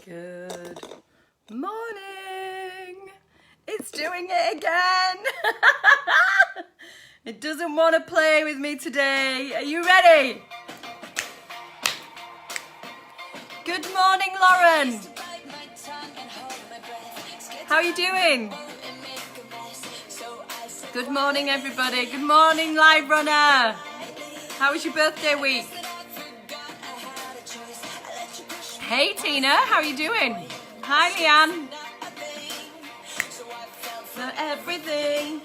Good morning. It's doing it again. It doesn't want to play with me today. Are you ready? Good morning, Lauren. How are you doing? Good morning, everybody. Good morning, live runner. How was your birthday week? Hey, Tina. How are you doing? Hi, Leanne. For everything.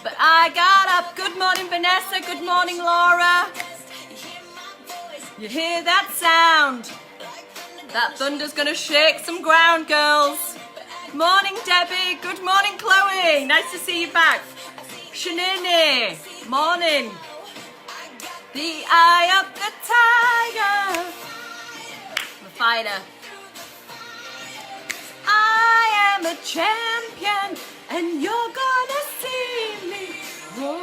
But I got up. Good morning, Vanessa. Good morning, Laura. You hear that sound? That thunder's gonna shake some ground, girls. Morning, Debbie. Good morning, Chloe. Nice to see you back. Shanini. Morning. The eye of the tiger. The fighter. I am a champion, and you're gonna see me roar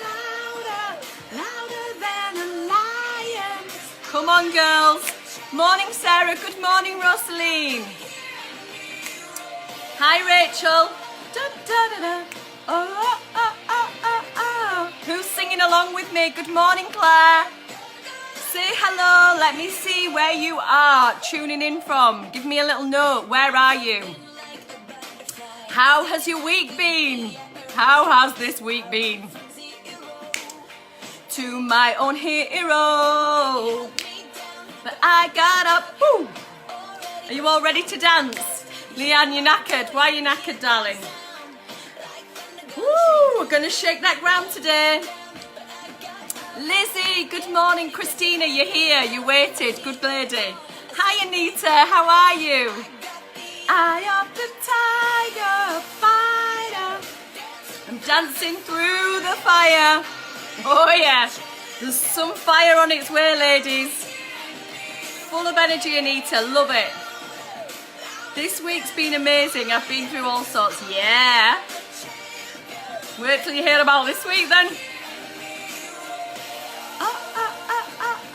louder, louder than a lion. Come on, girls. Morning, Sarah. Good morning, Rosaline. Hi, Rachel. Da, da, da, da. Oh, oh, oh, oh, oh. Who's singing along with me? Good morning, Claire. Say hello. Let me see where you are tuning in from. Give me a little note. Where are you? How has your week been? How has this week been? To my own hero. But I got up. Woo. Are you all ready to dance? Leanne, you're knackered. Why are you knackered, darling? Woo, we're going to shake that ground today. Lizzie, good morning. Christina, you're here. You waited. Good lady. Hi, Anita. How are you? Eye of the tiger, fighter. I'm dancing through the fire. Oh, yeah. There's some fire on its way, ladies. Full of energy, Anita. Love it. This week's been amazing. I've been through all sorts. Yeah. Wait till you hear about this week then.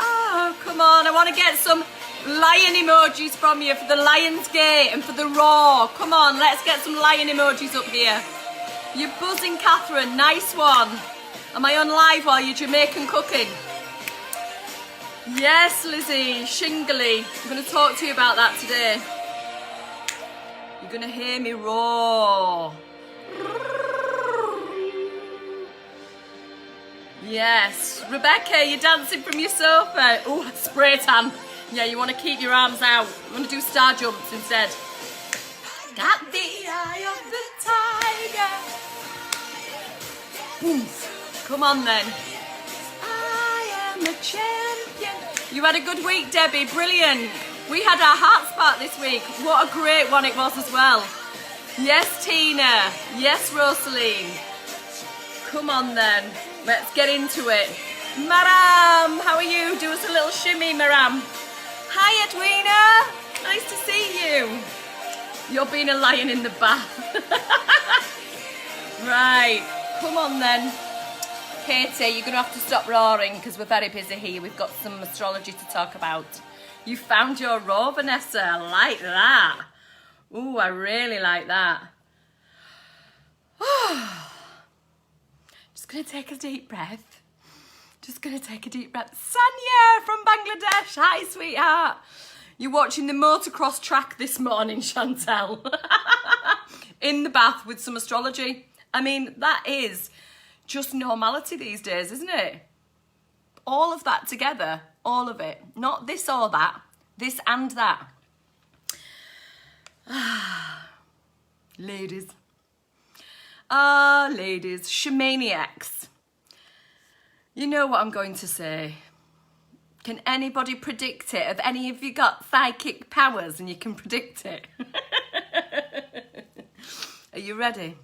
Oh, come on. I want to get some lion emojis from you for the Lion's Gate and for the roar. Come on, let's get some lion emojis up here. You're buzzing, Catherine. Nice one. Am I on live while you're Jamaican cooking? Yes, Lizzie. Shingly. I'm going to talk to you about that today. You're going to hear me roar. Yes. Rebecca, you're dancing from your sofa. Oh, spray tan. Yeah, you want to keep your arms out. I'm going to do star jumps instead. Got the eye of the tiger. Boom. Come on then. I am a champion. You had a good week, Debbie. Brilliant. We had our heart spark this week. What a great one it was as well. Yes, Tina. Yes, Rosaline. Come on then. Let's get into it. Maram, how are you? Do us a little shimmy, Maram. Hi, Edwina. Nice to see you. You're being a lion in the bath. Right. Come on then. Katie, you're going to have to stop roaring because we're very busy here. We've got some astrology to talk about. You found your roar, Vanessa. I like that. Ooh, I really like that. Just going to take a deep breath. Just going to take a deep breath. Sanya from Bangladesh. Hi, sweetheart. You're watching the motocross track this morning, Chantel. In the bath with some astrology. I mean, that is just normality these days, isn't it? All of that together. All of it. Not this or that. This and that. Ladies. Ladies. Shamaniacs. You know what I'm going to say. Can anybody predict it? Have any of you got psychic powers and you can predict it? Are you ready?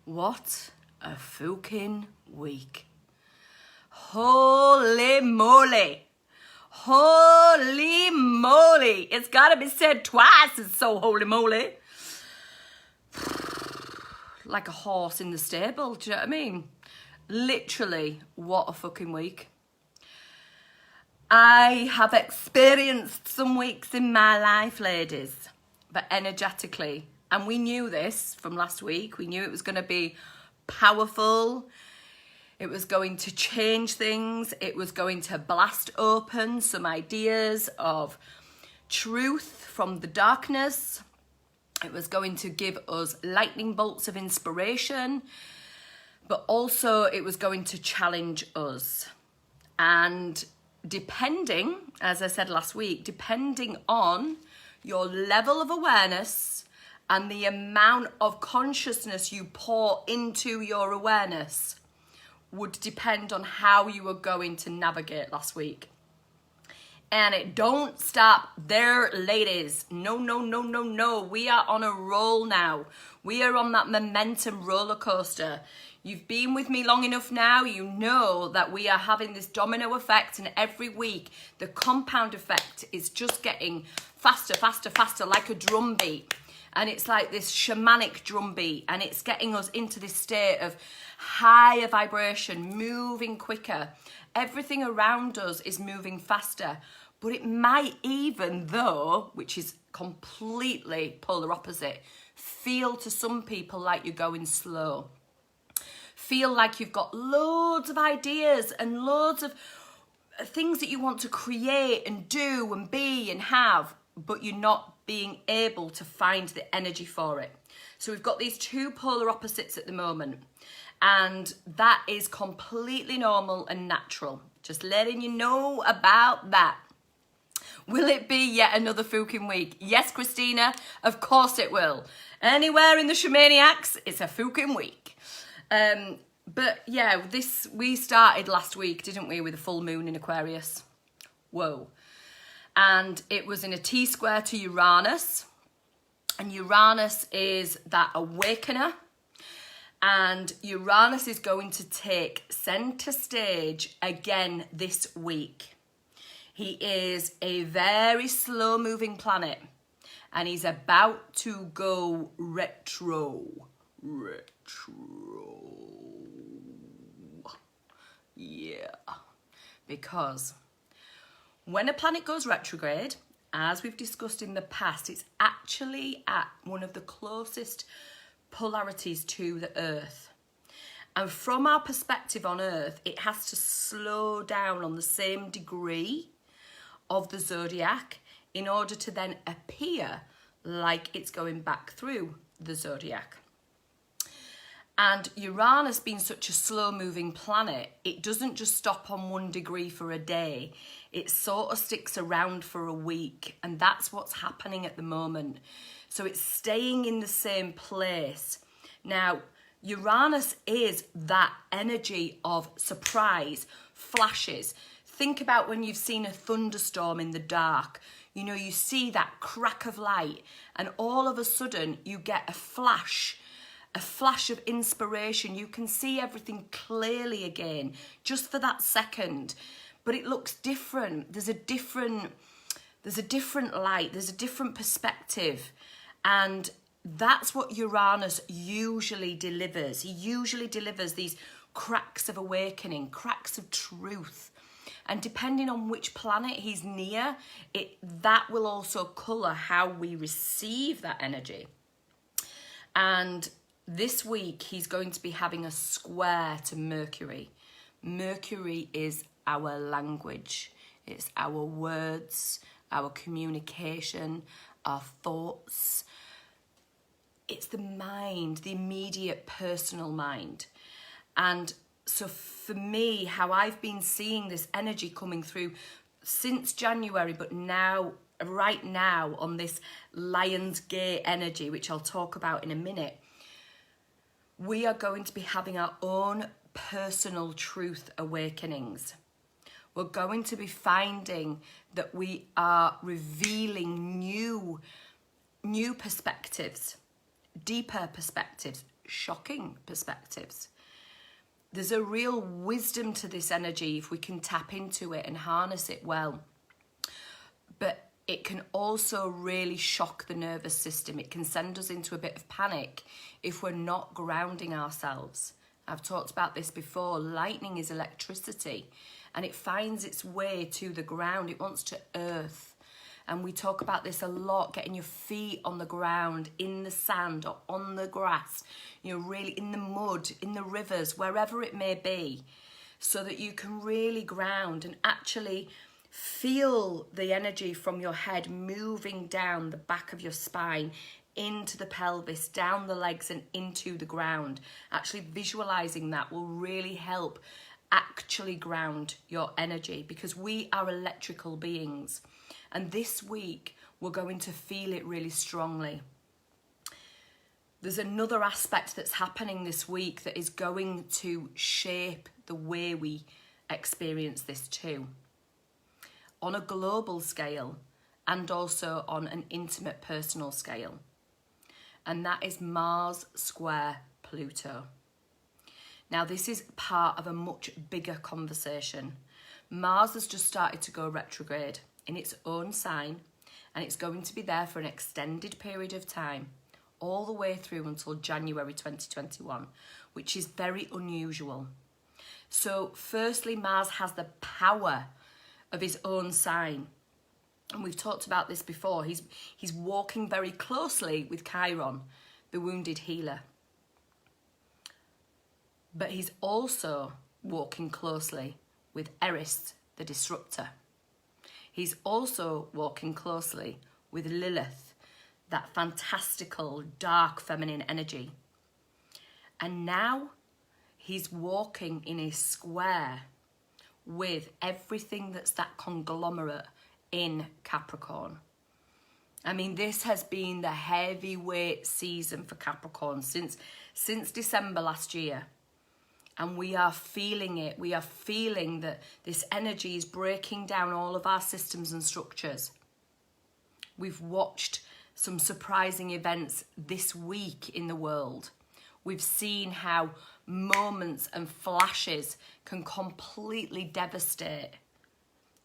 What a fucking week. Holy moly. Holy moly. It's got to be said twice. It's so holy moly. Like a horse in the stable. Do you know what I mean? Literally, what a fucking week. I have experienced some weeks in my life, ladies, but energetically. And we knew this from last week. We knew it was going to be powerful. It was going to change things. It was going to blast open some ideas of truth from the darkness. It was going to give us lightning bolts of inspiration, but also it was going to challenge us. And depending, as I said last week, depending on your level of awareness and the amount of consciousness you pour into your awareness would depend on how you were going to navigate last week. And it don't stop there, ladies. No, no, no, no, no. We are on a roll now. We are on that momentum roller coaster. You've been with me long enough now. You know that we are having this domino effect, and every week the compound effect is just getting faster, faster, faster, like a drum beat. And it's like this shamanic drum beat, and it's getting us into this state of higher vibration, moving quicker. Everything around us is moving faster, but it might even, though, which is completely polar opposite, feel to some people like you're going slow. Feel like you've got loads of ideas and loads of things that you want to create and do and be and have, but you're not being able to find the energy for it. So we've got these two polar opposites at the moment, and that is completely normal and natural. Just letting you know about that. Will it be yet another fucking week? Yes, Christina, of course it will. Anywhere in the Shamaniacs, it's a fucking week. But yeah, we started last week, didn't we, with a full moon in Aquarius. Whoa. And it was in a T-square to Uranus. And Uranus is that awakener. And Uranus is going to take center stage again this week. He is a very slow moving planet, and he's about to go retro. Yeah. Because when a planet goes retrograde, as we've discussed in the past, it's actually at one of the closest polarities to the Earth. And from our perspective on Earth, it has to slow down on the same degree of the zodiac in order to then appear like it's going back through the zodiac. And Uranus being such a slow moving planet, it doesn't just stop on 1 degree for a day. It sort of sticks around for a week, and that's what's happening at the moment. So it's staying in the same place. Now, Uranus is that energy of surprise, flashes. Think about when you've seen a thunderstorm in the dark. You know, you see that crack of light, and all of a sudden you get a flash of inspiration. You can see everything clearly again, just for that second. But it looks different. There's a different light. There's a different perspective. And that's what Uranus usually delivers. He usually delivers these cracks of awakening, cracks of truth. And depending on which planet he's near, that will also colour how we receive that energy. And this week, he's going to be having a square to Mercury. Mercury is our language. It's our words, our communication, our thoughts. It's the mind, the immediate personal mind. And so for me, how I've been seeing this energy coming through since January, but now, right now, on this Lion's Gate energy, which I'll talk about in a minute, we are going to be having our own personal truth awakenings. We're going to be finding that we are revealing new perspectives, deeper perspectives, shocking perspectives. There's a real wisdom to this energy if we can tap into it and harness it well. But it can also really shock the nervous system. It can send us into a bit of panic if we're not grounding ourselves. I've talked about this before. Lightning is electricity, and it finds its way to the ground. It wants to earth. And we talk about this a lot, getting your feet on the ground, in the sand or on the grass, you know, really in the mud, in the rivers, wherever it may be, so that you can really ground and actually feel the energy from your head moving down the back of your spine, into the pelvis, down the legs and into the ground. Actually visualizing that will really help actually ground your energy, because we are electrical beings. And this week, we're going to feel it really strongly. There's another aspect that's happening this week that is going to shape the way we experience this too, on a global scale and also on an intimate personal scale. And that is Mars square Pluto. Now, this is part of a much bigger conversation. Mars has just started to go retrograde in its own sign, and it's going to be there for an extended period of time, all the way through until January 2021, which is very unusual. So firstly, Mars has the power of his own sign. And we've talked about this before. He's walking very closely with Chiron, the wounded healer. But he's also walking closely with Eris, the disruptor. He's also walking closely with Lilith, that fantastical, dark feminine energy. And now he's walking in a square with everything that's that conglomerate in Capricorn. I mean, this has been the heavyweight season for Capricorn since December last year. And we are feeling it. We are feeling that this energy is breaking down all of our systems and structures. We've watched some surprising events this week in the world. We've seen how moments and flashes can completely devastate,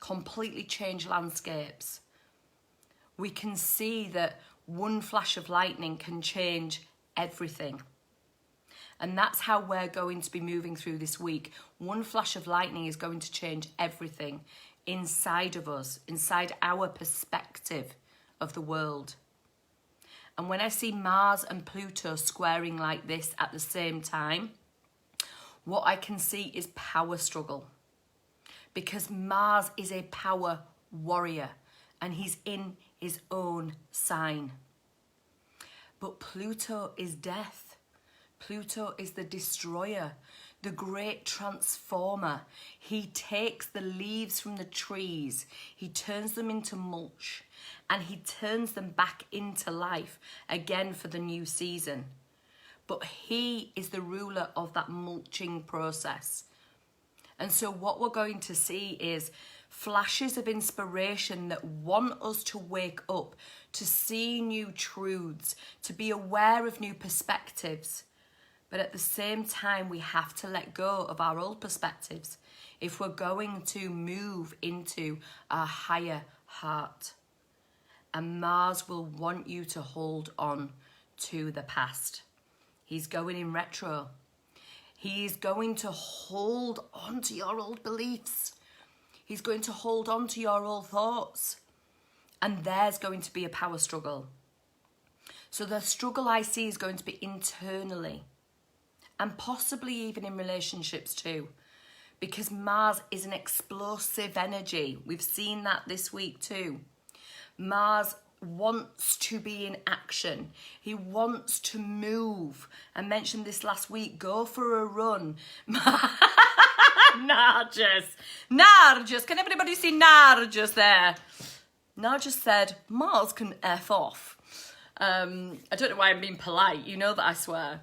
completely change landscapes. We can see that one flash of lightning can change everything. And that's how we're going to be moving through this week. One flash of lightning is going to change everything inside of us, inside our perspective of the world. And when I see Mars and Pluto squaring like this at the same time, what I can see is power struggle. Because Mars is a power warrior and he's in his own sign. But Pluto is death. Pluto is the destroyer, the great transformer. He takes the leaves from the trees, he turns them into mulch, and he turns them back into life again for the new season. But he is the ruler of that mulching process. And so what we're going to see is flashes of inspiration that want us to wake up, to see new truths, to be aware of new perspectives. But at the same time, we have to let go of our old perspectives if we're going to move into our higher heart. And Mars will want you to hold on to the past. He's going in retro. He's going to hold on to your old beliefs. He's going to hold on to your old thoughts. And there's going to be a power struggle. So the struggle I see is going to be internally. And possibly even in relationships too. Because Mars is an explosive energy. We've seen that this week too. Mars wants to be in action. He wants to move. I mentioned this last week. Go for a run. Narges. Can everybody see Narges there? Narges said, Mars can F off. I don't know why I'm being polite. You know that I swear.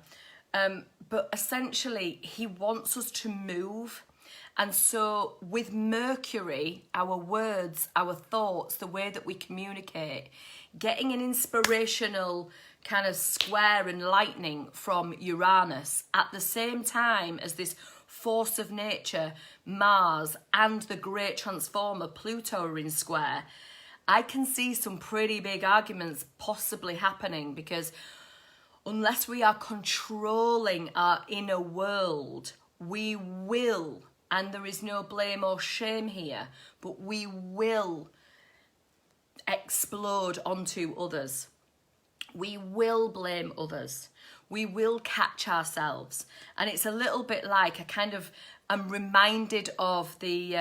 But essentially, he wants us to move. And so with Mercury, our words, our thoughts, the way that we communicate, getting an inspirational kind of square and lightning from Uranus at the same time as this force of nature, Mars, and the great transformer, Pluto, are in square, I can see some pretty big arguments possibly happening, because unless we are controlling our inner world, we will and there is no blame or shame here, but we will explode onto others. We will blame others. We will catch ourselves. And it's a little bit like I'm reminded of the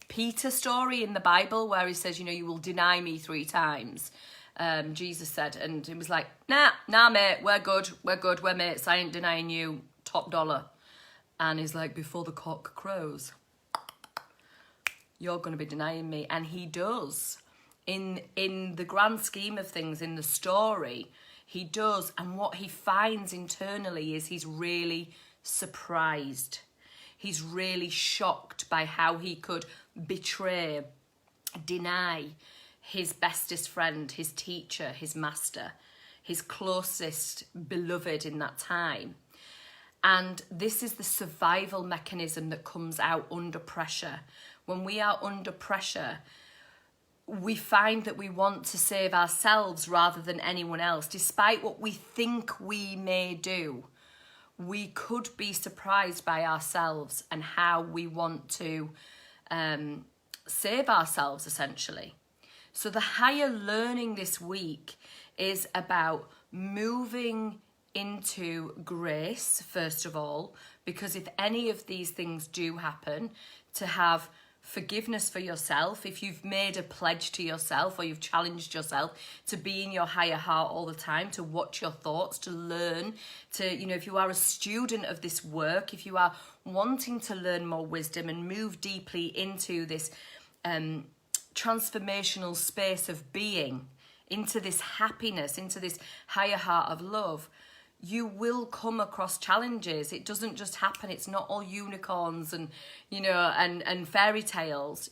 Peter story in the Bible where he says, you will deny me 3 times. Jesus said, and he was like, nah mate, we're good, we're mates, I ain't denying you, top dollar. And he's like, before the cock crows, you're going to be denying me. And he does. In the grand scheme of things, in the story, he does. And what he finds internally is he's really surprised. He's really shocked by how he could betray, deny his bestest friend, his teacher, his master, his closest beloved in that time. And this is the survival mechanism that comes out under pressure. When we are under pressure, we find that we want to save ourselves rather than anyone else. Despite what we think we may do, we could be surprised by ourselves and how we want to save ourselves, essentially. So the higher learning this week is about moving into grace, first of all, because if any of these things do happen, to have forgiveness for yourself. If you've made a pledge to yourself or you've challenged yourself to be in your higher heart all the time, to watch your thoughts, to learn, to, if you are a student of this work, if you are wanting to learn more wisdom and move deeply into this transformational space of being, into this happiness, into this higher heart of love, you will come across challenges. It doesn't just happen. It's not all unicorns and, and fairy tales.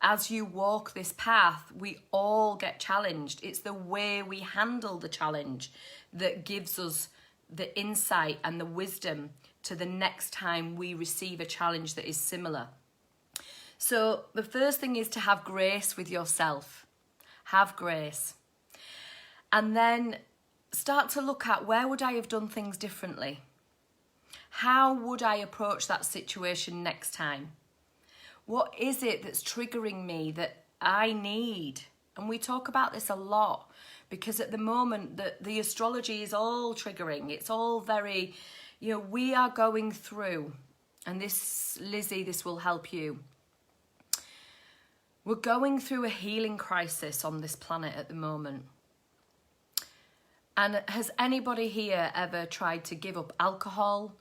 As you walk this path, we all get challenged. It's the way we handle the challenge that gives us the insight and the wisdom to the next time we receive a challenge that is similar. So the first thing is to have grace with yourself. Have grace. And then start to look at, where would I have done things differently? How would I approach that situation next time? What is it that's triggering me that I need? And we talk about this a lot because at the moment the astrology is all triggering. It's all very, we are going through, and this, Lizzie, this will help you. We're going through a healing crisis on this planet at the moment. And has anybody here ever tried to give up alcohol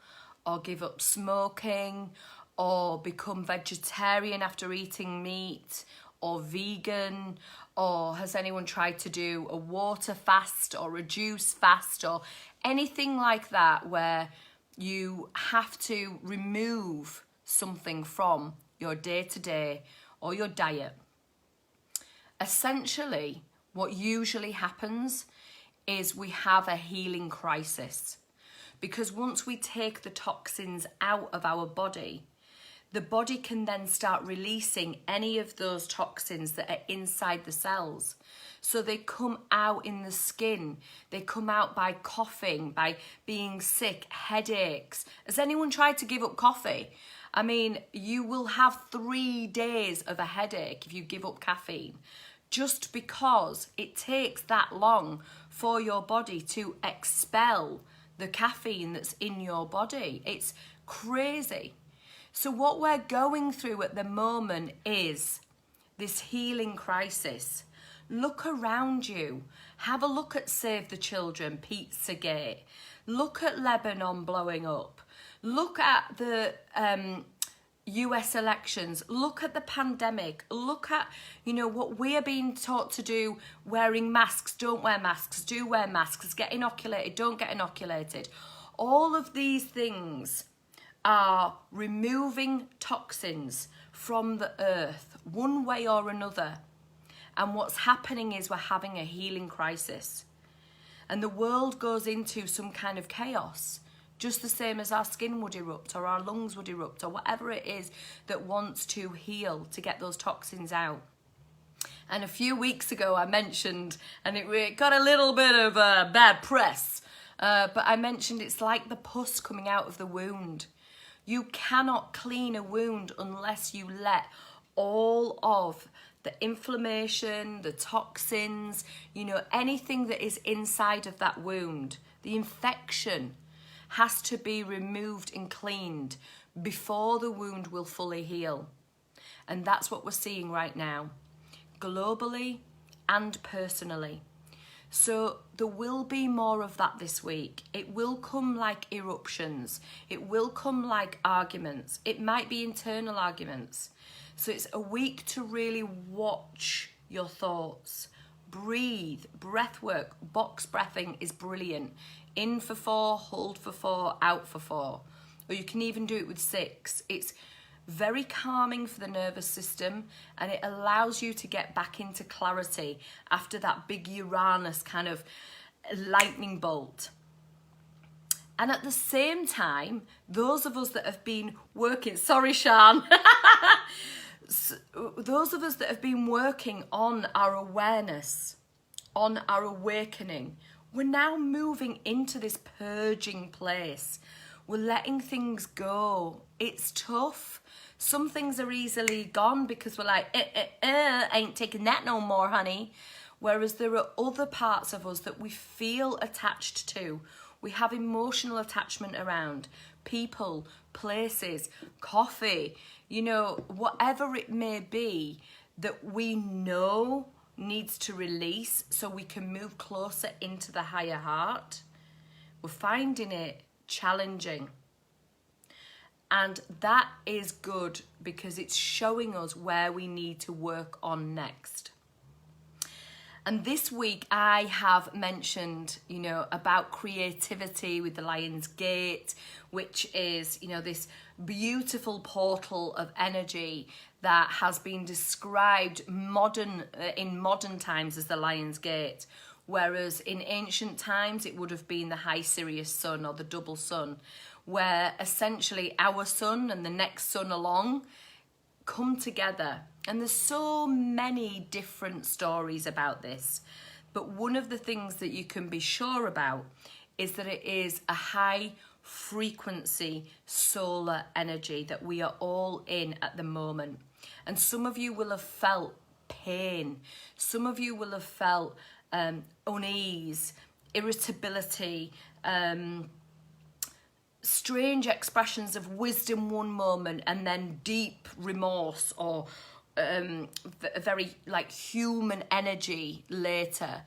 or give up smoking or become vegetarian after eating meat or vegan? Or has anyone tried to do a water fast or a juice fast or anything like that where you have to remove something from your day-to-day or your diet? Essentially, what usually happens is we have a healing crisis, because once we take the toxins out of our body, the body can then start releasing any of those toxins that are inside the cells. So they come out in the skin, they come out by coughing, by being sick, headaches. Has anyone tried to give up coffee? I mean, you will have 3 days of a headache if you give up caffeine, just because it takes that long for your body to expel the caffeine that's in your body. It's crazy. So what we're going through at the moment is this healing crisis. Look around you. Have a look at Save the Children, Pizzagate. Look at Lebanon blowing up. Look at the US elections. Look at the pandemic. Look at, what we're being taught to do, wearing masks, don't wear masks, do wear masks, get inoculated, don't get inoculated. All of these things are removing toxins from the earth, one way or another. And what's happening is we're having a healing crisis. And the world goes into some kind of chaos, just the same as our skin would erupt or our lungs would erupt or whatever it is that wants to heal, to get those toxins out. And a few weeks ago I mentioned, and it got a little bit of bad press, But I mentioned it's like the pus coming out of the wound. You cannot clean a wound unless you let all of the inflammation, the toxins, you know, anything that is inside of that wound, the infection has to be removed and cleaned before the wound will fully heal. And that's what we're seeing right now, globally and personally. So there will be more of that this week. It will come like eruptions. It will come like arguments. It might be internal arguments. So it's a week to really watch your thoughts. Breathe, breath work, box breathing is brilliant. In for 4, hold for 4, out for 4. Or you can even do it with 6. It's very calming for the nervous system, and it allows you to get back into clarity after that big Uranus kind of lightning bolt. And at the same time, those of us that have been working, sorry Shan, those of us that have been working on our awareness, on our awakening, we're now moving into this purging place. We're letting things go. It's tough. Some things are easily gone because we're like, ain't taking that no more, honey. Whereas there are other parts of us that we feel attached to. We have emotional attachment around people, places, coffee, you know, whatever it may be that we know needs to release so we can move closer into the higher heart. We're finding it challenging. And that is good because it's showing us where we need to work on next. And this week I have mentioned, you know, about creativity with the Lion's Gate, which is, you know, this beautiful portal of energy that has been described in modern times as the Lion's Gate. Whereas in ancient times it would have been the high Sirius sun or the double sun, where essentially our sun and the next sun along come together. And there's so many different stories about this. But one of the things that you can be sure about is that it is a high frequency solar energy that we are all in at the moment. And some of you will have felt pain. Some of you will have felt unease, irritability, strange expressions of wisdom one moment and then deep remorse or very like human energy later,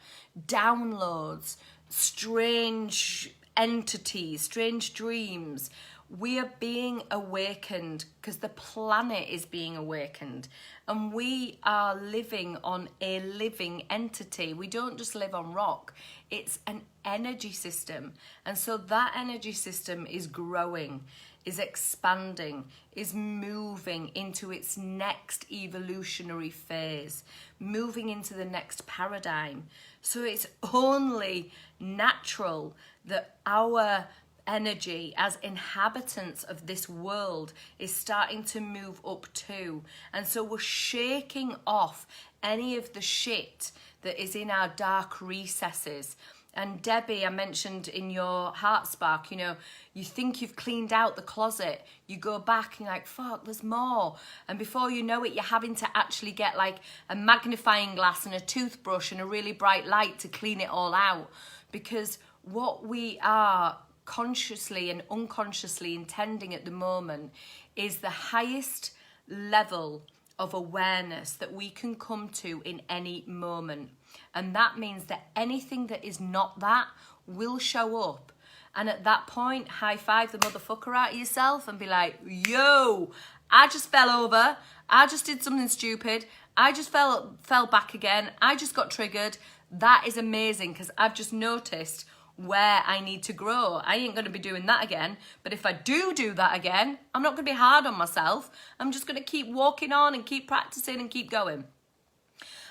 downloads, strange entities, strange dreams. We are being awakened because the planet is being awakened, and we are living on a living entity. We don't just live on rock. It's an energy system. And so that energy system is growing, is expanding, is moving into its next evolutionary phase, moving into the next paradigm. So it's only natural that our energy as inhabitants of this world is starting to move up too. And so we're shaking off any of the shit that is in our dark recesses. And Debbie, I mentioned in your Heart Spark, you know, you think you've cleaned out the closet, you go back and you're like, fuck, there's more. And before you know it, you're having to actually get like a magnifying glass and a toothbrush and a really bright light to clean it all out. Because what we are consciously and unconsciously intending at the moment is the highest level of awareness that we can come to in any moment. And that means that anything that is not that will show up. And at that point, high five the motherfucker out of yourself and be like, yo, I just fell over. I just did something stupid. I just fell back again. I just got triggered. That is amazing because I've just noticed where I need to grow. I ain't going to be doing that again. But if I do that again, I'm not going to be hard on myself. I'm just going to keep walking on and keep practicing and keep going.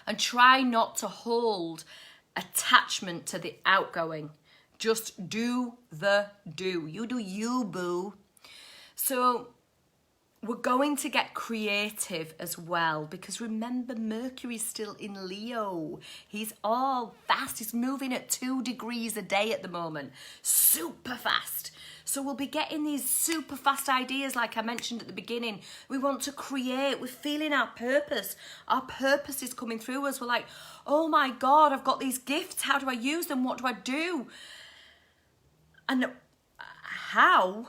And try not to hold attachment to the outgoing. Just do the do. You do you, boo. So we're going to get creative as well, because remember, Mercury's still in Leo. He's all fast. He's moving at 2 degrees a day at the moment. Super fast. So we'll be getting these super fast ideas like I mentioned at the beginning. We want to create. We're feeling our purpose. Our purpose is coming through us. We're like, oh my God, I've got these gifts. How do I use them? What do I do? And how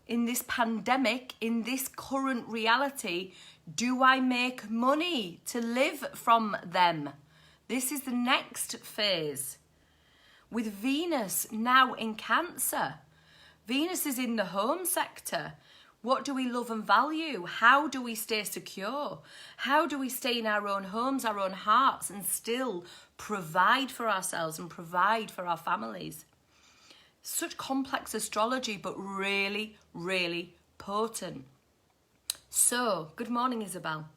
in this pandemic, in this current reality, do I make money to live from them? This is the next phase. With Venus now in Cancer. Venus is in the home sector. What do we love and value? How do we stay secure? How do we stay in our own homes, our own hearts, and still provide for ourselves and provide for our families? Such complex astrology, but really, really potent. So, good morning, Isabel.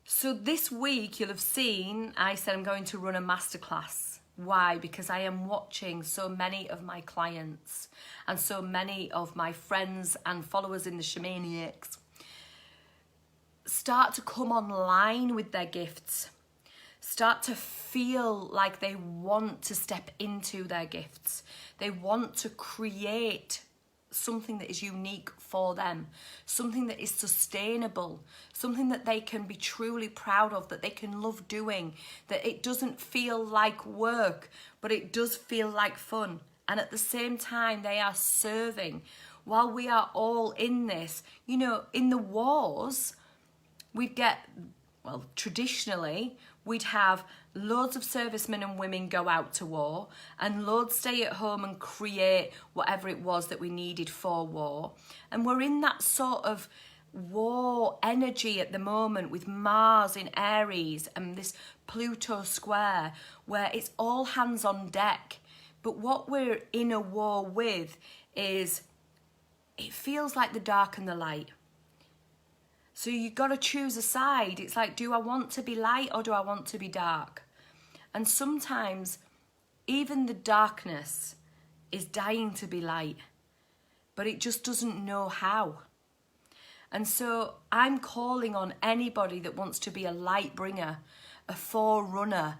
So this week you'll have seen I said I'm going to run a masterclass. Why? Because I am watching so many of my clients and so many of my friends and followers in the SHAMANICs start to come online with their gifts. Start to feel like they want to step into their gifts. They want to create something that is unique for them, something that is sustainable, something that they can be truly proud of, that they can love doing, that it doesn't feel like work, but it does feel like fun. And at the same time, they are serving. While we are all in this, you know, in the wars, we'd get, well, traditionally, we'd have loads of servicemen and women go out to war and loads stay at home and create whatever it was that we needed for war. And we're in that sort of war energy at the moment with Mars in Aries and this Pluto square where it's all hands on deck. But what we're in a war with is, it feels like the dark and the light. So you've got to choose a side. It's like, do I want to be light or do I want to be dark? And sometimes even the darkness is dying to be light, but it just doesn't know how. And so I'm calling on anybody that wants to be a light bringer, a forerunner,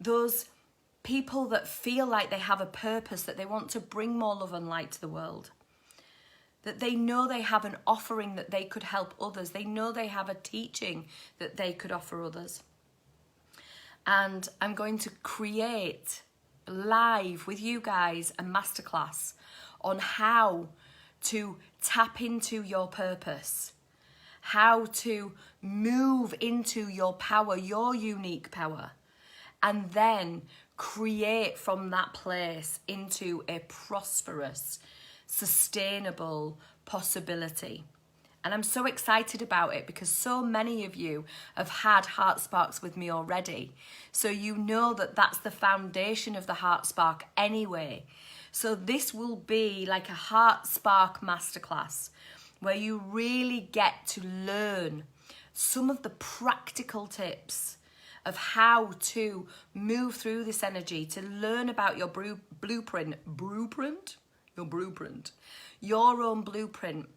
those people that feel like they have a purpose, that they want to bring more love and light to the world. That they know they have an offering that they could help others. They know they have a teaching that they could offer others. And I'm going to create live with you guys a masterclass on how to tap into your purpose, how to move into your power, your unique power, and then create from that place into a prosperous, sustainable possibility. And I'm so excited about it because so many of you have had Heart Sparks with me already. So you know that that's the foundation of the Heart Spark anyway. So this will be like a Heart Spark masterclass where you really get to learn some of the practical tips of how to move through this energy, to learn about your your own blueprint,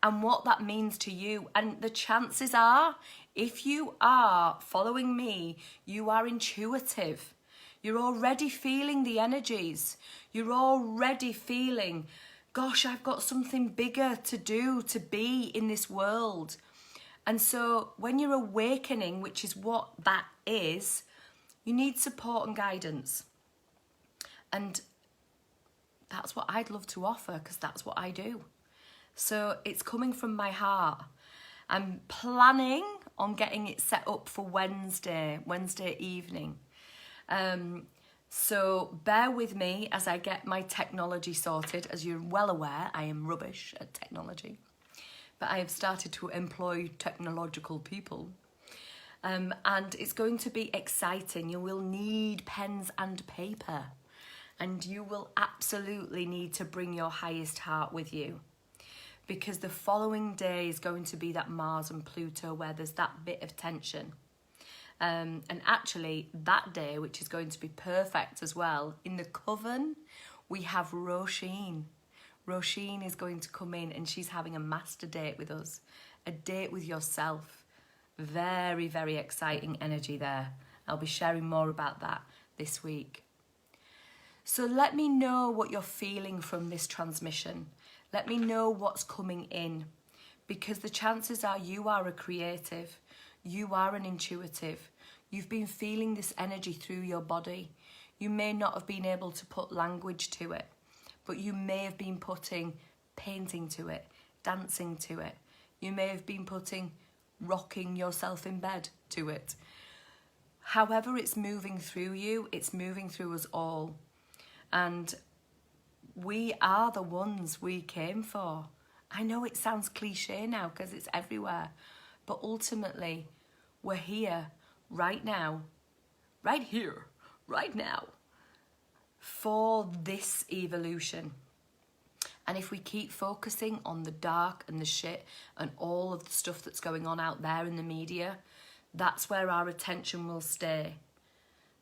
and what that means to you. And the chances are, if you are following me, you are intuitive. You're already feeling the energies. You're already feeling, gosh, I've got something bigger to do, to be in this world. And so when you're awakening, which is what that is, you need support and guidance. And that's what I'd love to offer, because that's what I do. So it's coming from my heart. I'm planning on getting it set up for Wednesday evening. So bear with me as I get my technology sorted. As you're well aware, I am rubbish at technology, but I have started to employ technological people. And it's going to be exciting. You will need pens and paper. And you will absolutely need to bring your highest heart with you, because the following day is going to be that Mars and Pluto where there's that bit of tension. And actually that day, which is going to be perfect as well, in the coven, we have Roisin. Roisin is going to come in and she's having a master date with us, a date with yourself. Very, very exciting energy there. I'll be sharing more about that this week. So let me know what you're feeling from this transmission. Let me know what's coming in, because the chances are you are a creative, you are an intuitive. You've been feeling this energy through your body. You may not have been able to put language to it, but you may have been putting painting to it, dancing to it. You may have been putting rocking yourself in bed to it. However it's moving through you, it's moving through us all. And we are the ones we came for. I know it sounds cliche now because it's everywhere, but ultimately we're here right now, right here, right now, for this evolution. And if we keep focusing on the dark and the shit and all of the stuff that's going on out there in the media, that's where our attention will stay.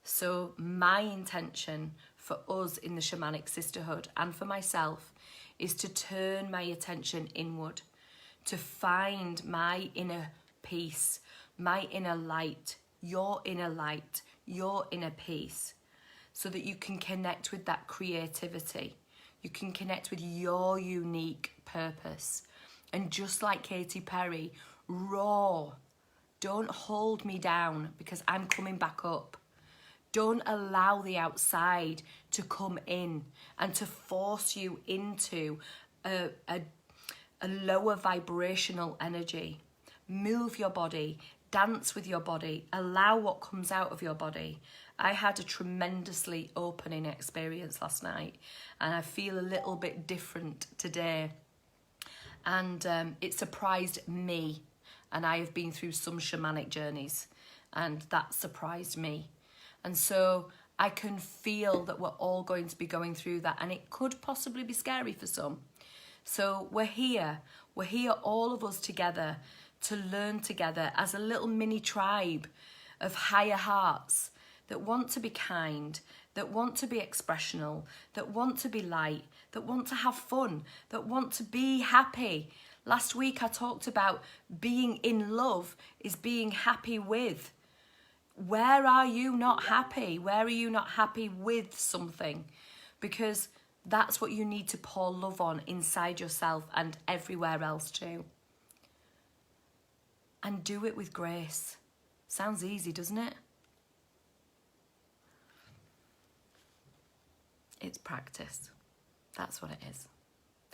So my intention for us in the Shamanic Sisterhood and for myself is to turn my attention inward, to find my inner peace, my inner light, your inner peace, so that you can connect with that creativity. You can connect with your unique purpose. And just like Katy Perry, roar. Don't hold me down because I'm coming back up. Don't allow the outside to come in and to force you into a lower vibrational energy. Move your body, dance with your body, allow what comes out of your body. I had a tremendously opening experience last night and I feel a little bit different today. And it surprised me. And I have been through some shamanic journeys and that surprised me. And so I can feel that we're all going to be going through that, and it could possibly be scary for some. So we're here all of us together to learn together as a little mini tribe of higher hearts that want to be kind, that want to be expressional, that want to be light, that want to have fun, that want to be happy. Last week I talked about being in love is being happy with. Where are you not happy? Where are you not happy with something? Because that's what you need to pour love on inside yourself and everywhere else too. And do it with grace. Sounds easy, doesn't it? It's practice. That's what it is.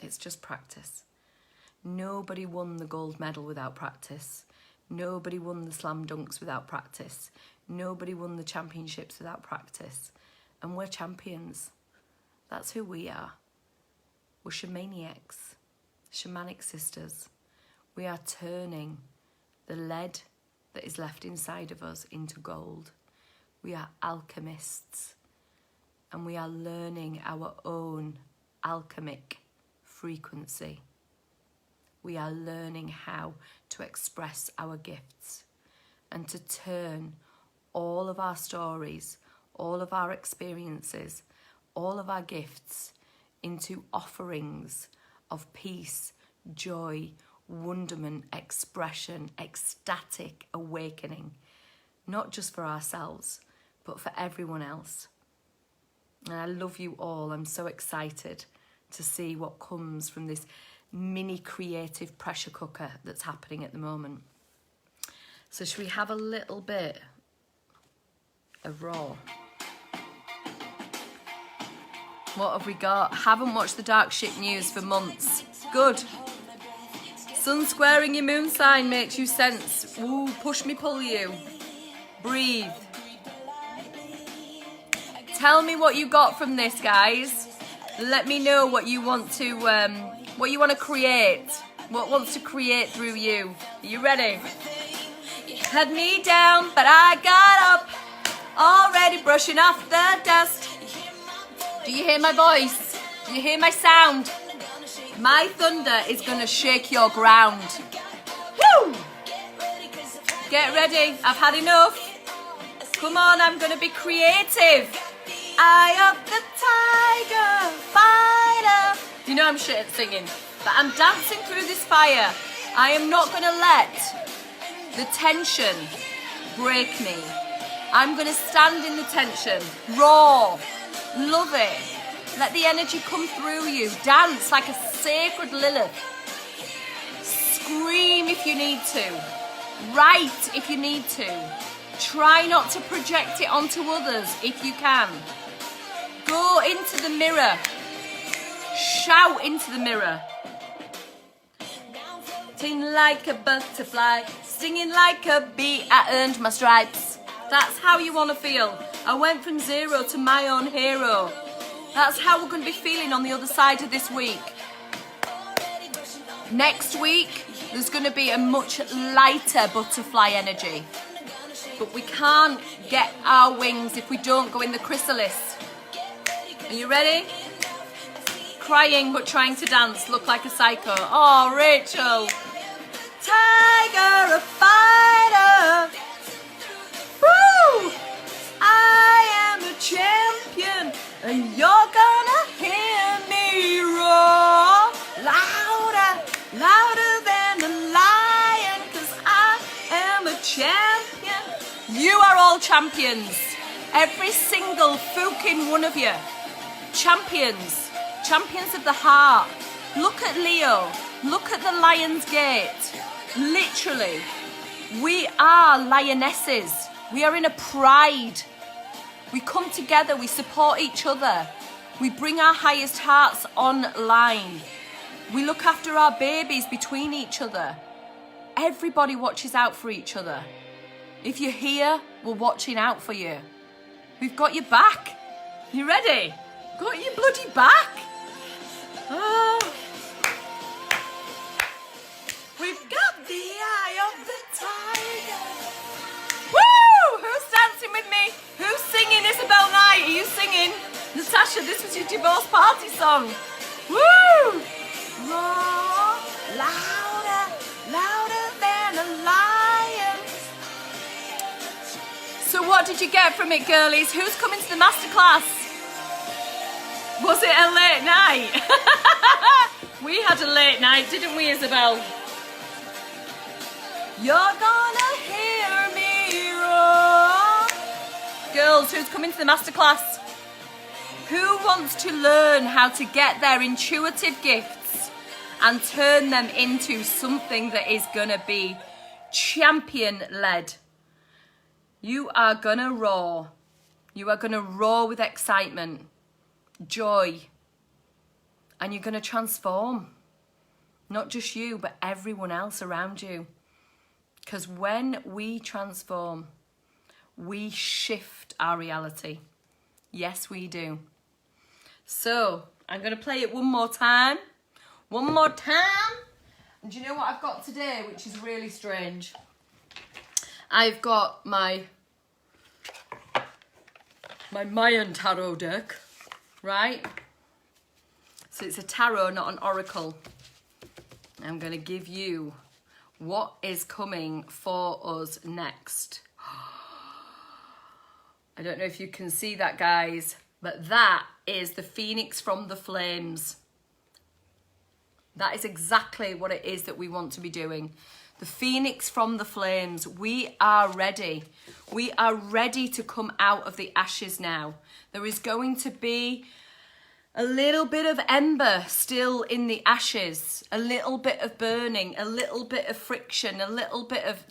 It's just practice. Nobody won the gold medal without practice. Nobody won the slam dunks without practice. Nobody won the championships without practice. And we're champions. That's who we are. We're shamaniacs, shamanic sisters. We are turning the lead that is left inside of us into gold. We are alchemists. And we are learning our own alchemic frequency. We are learning how to express our gifts and to turn all of our stories, all of our experiences, all of our gifts into offerings of peace, joy, wonderment, expression, ecstatic awakening, not just for ourselves, but for everyone else. And I love you all. I'm so excited to see what comes from this mini creative pressure cooker that's happening at the moment. So should we have a little bit of raw? What have we got? Haven't watched the dark shit news for months. Good. Sun squaring your moon sign makes you sense. Ooh, push me, pull you. Breathe. Tell me what you got from this, guys. Let me know what you want to create. What wants to create through you. Are you ready? Had me down, but I got up. Already brushing off the dust. Do you hear my voice? Do you hear my sound? My thunder is gonna shake your ground. Woo! Get ready, I've had enough. Come on, I'm gonna be creative. Eye of the tiger, fighter, You know I'm shit at singing. But I'm dancing through this fire. I am not going to let the tension break me. I'm going to stand in the tension. Raw. Love it. Let the energy come through you. Dance like a sacred Lilith. Scream if you need to. Write if you need to. Try not to project it onto others if you can. Go into the mirror. Shout into the mirror. Sing like a butterfly, singing like a bee, I earned my stripes. That's how you want to feel. I went from zero to my own hero. That's how we're going to be feeling on the other side of this week. Next week, there's going to be a much lighter butterfly energy. But we can't get our wings if we don't go in the chrysalis. Are you ready? Crying but trying to dance, look like a psycho. Oh, Rachel. Tiger, a fighter. Woo! I am a champion, and you're gonna hear me roar. Louder, louder than a lion, 'cause I am a champion. You are all champions. Every single fucking one of you. Champions. Champions of the heart. Look at Leo. Look at the Lion's Gate. Literally. We are lionesses. We are in a pride. We come together. We support each other. We bring our highest hearts online. We look after our babies between each other. Everybody watches out for each other. If you're here, we're watching out for you. We've got your back. You ready? Got your bloody back. Oh. We've got the eye of the tiger. Woo! Who's dancing with me? Who's singing? Isabel Knight, are you singing? Natasha, this was your divorce party song. Woo! Roar, louder, louder than a lion. So what did you get from it, girlies? Who's coming to the masterclass? Was it a late night? We had a late night, didn't we, Isabel? You're gonna hear me roar. Girls, who's coming to the masterclass? Who wants to learn how to get their intuitive gifts and turn them into something that is gonna be champion-led? You are gonna roar. You are gonna roar with excitement, joy, and you're gonna transform. Not just you, but everyone else around you. Because when we transform, we shift our reality. Yes, we do. So, I'm going to play it one more time. One more time. And do you know what I've got today, which is really strange? I've got my Mayan tarot deck, right? So it's a tarot, not an oracle. I'm going to give you what is coming for us next. I don't know if you can see that, guys, but that is the phoenix from the flames. That is exactly what it is that we want to be doing. The phoenix from the flames. We are ready. We are ready to come out of the ashes now. There is going to be a little bit of ember still in the ashes, a little bit of burning, a little bit of friction, a little bit of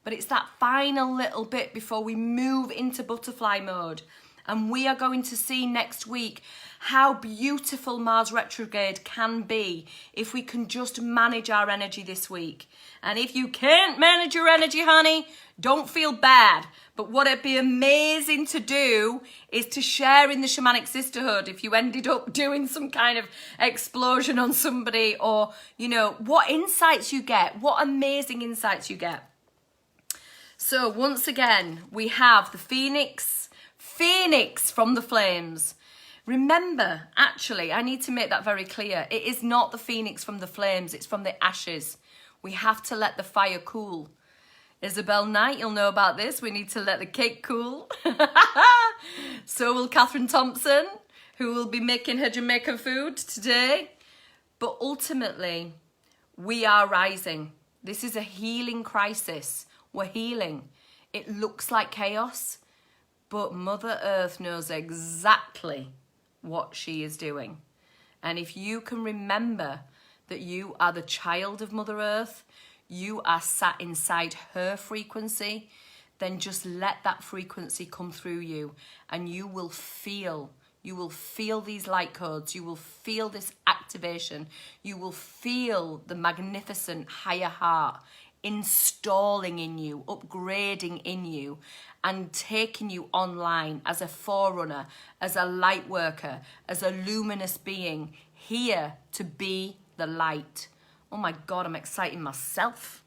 but it's that final little bit before we move into butterfly mode. And we are going to see next week how beautiful Mars retrograde can be if we can just manage our energy this week. And if you can't manage your energy, honey, don't feel bad. But what it'd be amazing to do is to share in the Shamanic Sisterhood if you ended up doing some kind of explosion on somebody, or, you know, what insights you get, what amazing insights you get. So once again, we have the phoenix from the flames. Remember, actually, I need to make that very clear. It is not the phoenix from the flames, it's from the ashes. We have to let the fire cool. Isabel Knight, you'll know about this. We need to let the cake cool. So will Catherine Thompson. who will be making her Jamaican food today. But ultimately, we are rising. This is a healing crisis. We're healing. It looks like chaos, but Mother Earth knows exactly what she is doing. And if you can remember that you are the child of Mother Earth, you are sat inside her frequency, then just let that frequency come through you, and you will feel these light codes, you will feel this activation, you will feel the magnificent higher heart installing in you, upgrading in you, and taking you online as a forerunner, as a light worker, as a luminous being, here to be the light. Oh my God, I'm exciting myself.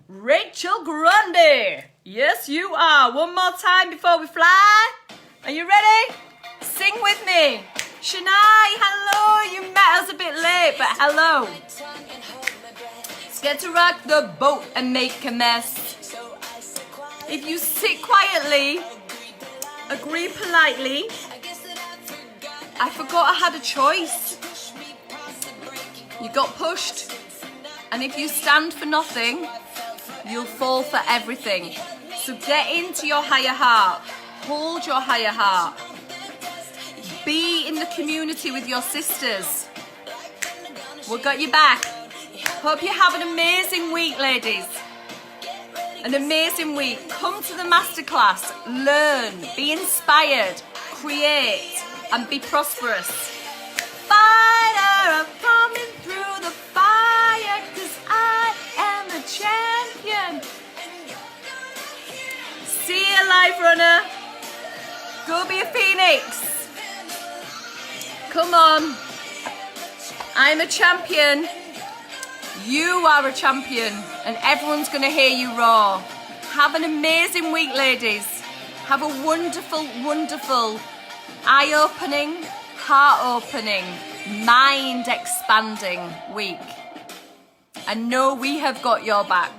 Rachel Grande, yes you are. One more time before we fly. Are you ready? Sing with me. Shania, hello. You met us a bit late, but hello. Get to rock the boat and make a mess. If you sit quietly, agree politely. I forgot I had a choice. You got pushed. And if you stand for nothing, you'll fall for everything. So get into your higher heart. Hold your higher heart. Be in the community with your sisters. We've got your back. Hope you have an amazing week, ladies. An amazing week. Come to the masterclass, learn, be inspired, create, and be prosperous. Fighter, I'm coming through the fire, 'cause I am a champion. See you, life runner. Go be a phoenix. Come on. I'm a champion. You are a champion, and everyone's going to hear you roar. Have an amazing week, ladies. Have a wonderful, wonderful, eye-opening, heart-opening, mind-expanding week. And know we have got your back.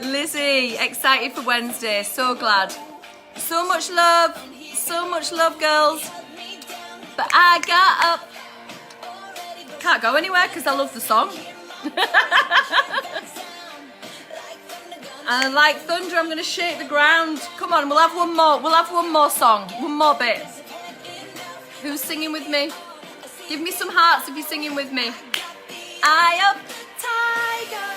Lizzie, excited for Wednesday. So glad. So much love, girls. But I got up. Can't go anywhere because I love the song. And like thunder, I'm going to shake the ground. Come on, we'll have one more. We'll have one more song. One more bit. Who's singing with me? Give me some hearts if you're singing with me. I am tiger.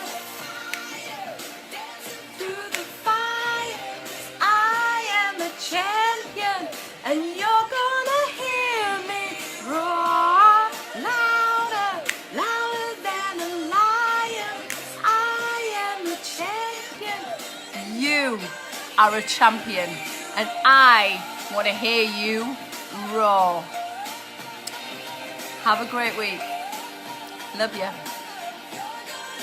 Through the fire. I am a champion. And you're gonna hear me roar louder, louder than a lion. I am a champion. You are a champion, and I want to hear you roar. Have a great week. Love you.